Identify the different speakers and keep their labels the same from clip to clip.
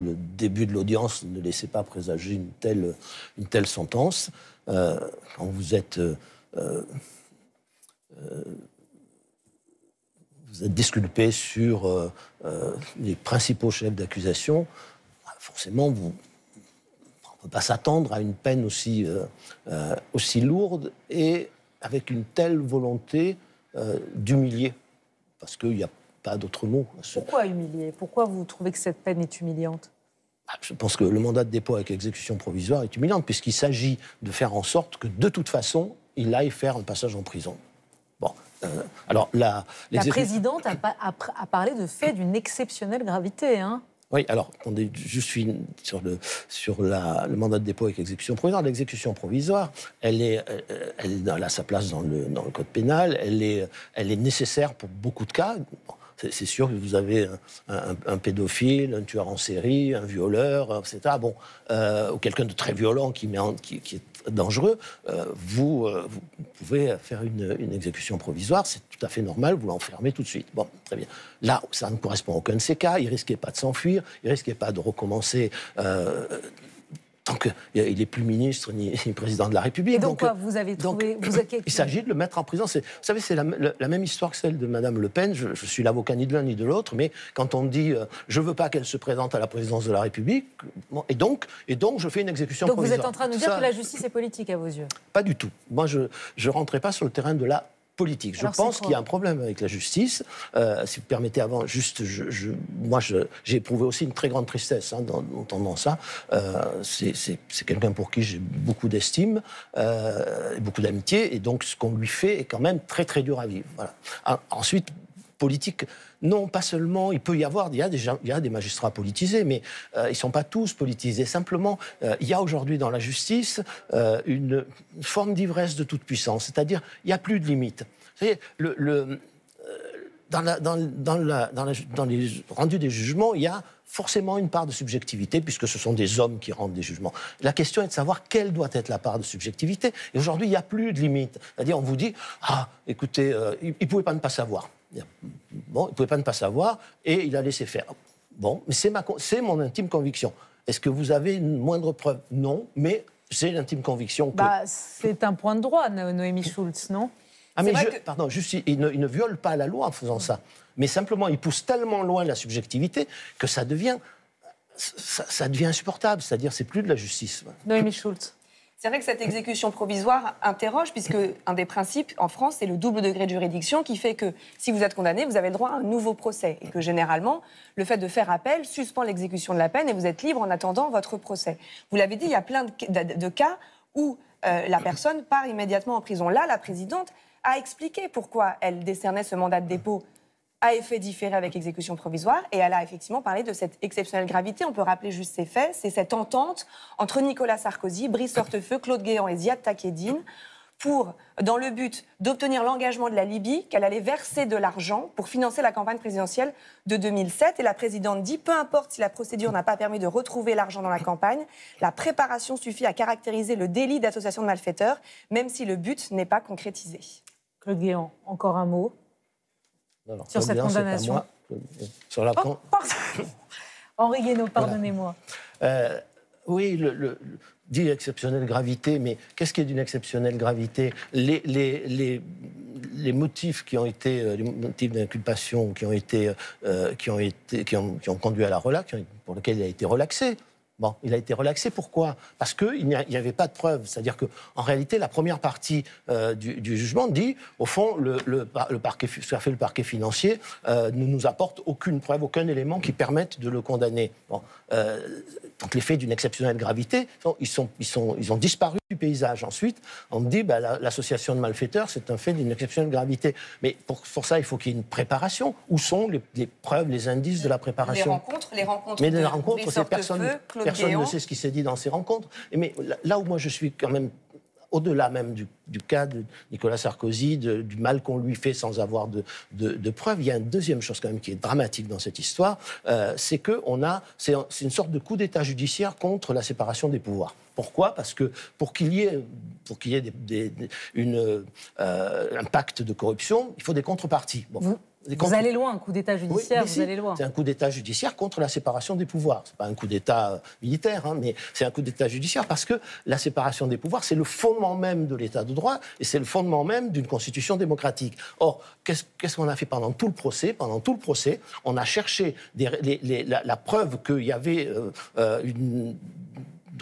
Speaker 1: Le début de l'audience ne laissait pas présager une telle sentence. Quand vous êtes disculpé sur les principaux chefs d'accusation, forcément, on ne peut pas s'attendre à une peine aussi lourde et avec une telle volonté d'humilier. Parce qu'il n'y a pas d'autre mot.
Speaker 2: Pourquoi humilier? Pourquoi vous trouvez que cette peine est humiliante?
Speaker 1: Je pense que le mandat de dépôt avec exécution provisoire est humiliant, puisqu'il s'agit de faire en sorte que, de toute façon, il aille faire un passage en prison. Bon, alors la
Speaker 2: présidente a parlé de faits d'une exceptionnelle gravité, hein.
Speaker 1: Oui, alors, je suis sur le mandat de dépôt avec exécution provisoire. L'exécution provisoire, elle a sa place dans le code pénal, elle est nécessaire pour beaucoup de cas. Bon, c'est sûr que vous avez un pédophile, un tueur en série, un violeur, etc. Bon, ou quelqu'un de très violent qui est dangereux, vous pouvez faire une exécution provisoire, c'est tout à fait normal, vous l'enfermez tout de suite. Bon, très bien. Là, ça ne correspond à aucun de ces cas, il ne risquait pas de s'enfuir, il ne risquait pas de recommencer tant qu'il n'est plus ministre ni président de la République.
Speaker 2: Et donc quoi, vous avez trouvé...
Speaker 1: il s'agit de le mettre en prison. Vous savez, c'est la même histoire que celle de Mme Le Pen. Je suis l'avocat ni de l'un ni de l'autre, mais quand on dit je ne veux pas qu'elle se présente à la présidence de la République, bon, et donc je fais une exécution provisoire.
Speaker 2: Donc vous êtes en train de nous dire que la justice est politique à vos yeux? Pas
Speaker 1: du tout. Moi, je ne rentrais pas sur le terrain de la politique. Je pense qu'il y a un problème avec la justice. Si vous permettez, avant, juste, moi, j'ai éprouvé aussi une très grande tristesse en entendant ça. C'est quelqu'un pour qui j'ai beaucoup d'estime, beaucoup d'amitié, et donc ce qu'on lui fait est quand même très, très dur à vivre. Voilà. Ensuite, politique, non, pas seulement. Il peut y avoir, il y a des magistrats politisés, mais ils ne sont pas tous politisés. Simplement, il y a aujourd'hui dans la justice une forme d'ivresse de toute puissance. C'est-à-dire, il n'y a plus de limite. Vous savez, dans les rendus des jugements, il y a forcément une part de subjectivité, puisque ce sont des hommes qui rendent des jugements. La question est de savoir quelle doit être la part de subjectivité. Et aujourd'hui, il n'y a plus de limite. C'est-à-dire, on vous dit, écoutez, il ne pouvait pas savoir. Bon, il ne pouvait pas ne pas savoir, et il a laissé faire. Bon, mais c'est mon intime conviction. Est-ce que vous avez une moindre preuve? Non, mais j'ai l'intime conviction que...
Speaker 2: c'est un point de droit, Noémie Schulz, non?
Speaker 1: Pardon, juste, il ne viole pas la loi en faisant ça. Mais simplement, il pousse tellement loin la subjectivité que ça devient insupportable. C'est-à-dire, c'est plus de la justice.
Speaker 2: Noémie Schulz.
Speaker 3: C'est vrai que cette exécution provisoire interroge, puisque un des principes en France, c'est le double degré de juridiction qui fait que si vous êtes condamné, vous avez le droit à un nouveau procès. Et que généralement, le fait de faire appel suspend l'exécution de la peine et vous êtes libre en attendant votre procès. Vous l'avez dit, il y a plein de cas où la personne part immédiatement en prison. Là, la présidente a expliqué pourquoi elle décernait ce mandat de dépôt à effet différé avec exécution provisoire, et elle a effectivement parlé de cette exceptionnelle gravité. On peut rappeler juste ces faits. C'est cette entente entre Nicolas Sarkozy, Brice Hortefeux, Claude Guéant et Ziad Takedine dans le but d'obtenir l'engagement de la Libye qu'elle allait verser de l'argent pour financer la campagne présidentielle de 2007. Et la présidente dit, peu importe si la procédure n'a pas permis de retrouver l'argent dans la campagne, la préparation suffit à caractériser le délit d'association de malfaiteurs, même si le but n'est pas concrétisé.
Speaker 2: Claude Guéant, encore un mot sur cette condamnation.
Speaker 1: Sur la
Speaker 2: Henri Guénaud, pardonnez-moi.
Speaker 1: Oui, dit exceptionnelle gravité, mais qu'est-ce qui est d'une exceptionnelle gravité? Les motifs qui ont été, les motifs d'inculpation qui ont conduit à la relaxe, pour lesquels il a été relaxé. Bon, il a été relaxé, pourquoi? Parce qu'il n'y avait pas de preuves. C'est-à-dire qu'en réalité, la première partie du jugement dit, au fond, ce qu'a fait le parquet financier ne nous apporte aucune preuve, aucun élément qui permette de le condamner. Bon, donc les faits d'une exceptionnelle gravité, ils ont disparu du paysage. Ensuite, on me dit, l'association de malfaiteurs, c'est un fait d'une exceptionnelle gravité. Mais pour ça, il faut qu'il y ait une préparation. Où sont les preuves, les indices de la préparation?
Speaker 3: Les rencontres.
Speaker 1: Mais les rencontres, c'est personne ne sait ce qui s'est dit dans ces rencontres. Mais là où moi je suis quand même, au-delà même du cas de Nicolas Sarkozy, du mal qu'on lui fait sans avoir de preuves, il y a une deuxième chose quand même qui est dramatique dans cette histoire, c'est c'est une sorte de coup d'État judiciaire contre la séparation des pouvoirs. Pourquoi? Parce que pour qu'il y ait un pacte de corruption, il faut des contreparties. Bon.
Speaker 2: Vous allez loin, un coup d'État judiciaire,
Speaker 1: oui,
Speaker 2: vous allez loin.
Speaker 1: C'est un coup d'État judiciaire contre la séparation des pouvoirs. Ce n'est pas un coup d'État militaire, hein, mais c'est un coup d'État judiciaire parce que la séparation des pouvoirs, c'est le fondement même de l'État de droit et c'est le fondement même d'une constitution démocratique. Or, qu'est-ce qu'on a fait pendant tout le procès? Pendant tout le procès, on a cherché la preuve qu'il y avait une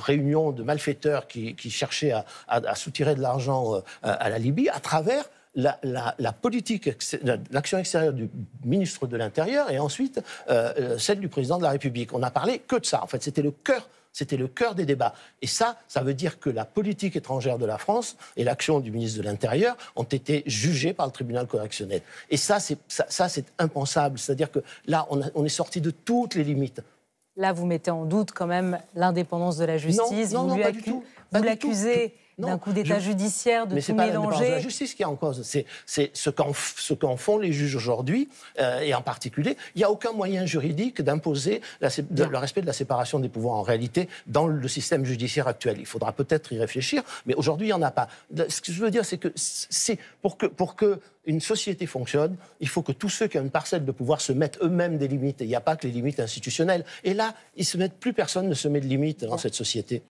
Speaker 1: réunion de malfaiteurs qui cherchaient à soutirer de l'argent à la Libye à travers la politique, l'action extérieure du ministre de l'Intérieur et ensuite celle du président de la République. On n'a parlé que de ça. En fait, c'était le cœur des débats. Et ça veut dire que la politique étrangère de la France et l'action du ministre de l'Intérieur ont été jugées par le tribunal correctionnel. Et ça, c'est impensable. C'est-à-dire que là, on est sorti de toutes les limites.
Speaker 2: Là, vous mettez en doute quand même l'indépendance de la justice.
Speaker 1: Non, pas du tout.
Speaker 2: Vous l'accusez d'un coup d'État judiciaire, de tout mélanger.
Speaker 1: Mais c'est pas l'indépendance de la justice qui est en cause. C'est ce qu'en font les juges aujourd'hui, et en particulier, il n'y a aucun moyen juridique d'imposer le respect de la séparation des pouvoirs en réalité dans le système judiciaire actuel. Il faudra peut-être y réfléchir, mais aujourd'hui, il n'y en a pas. Ce que je veux dire, c'est que pour que une société fonctionne, il faut que tous ceux qui ont une parcelle de pouvoir se mettent eux-mêmes des limites. Il n'y a pas que les limites institutionnelles. Et là, plus personne ne se met de limites dans cette société.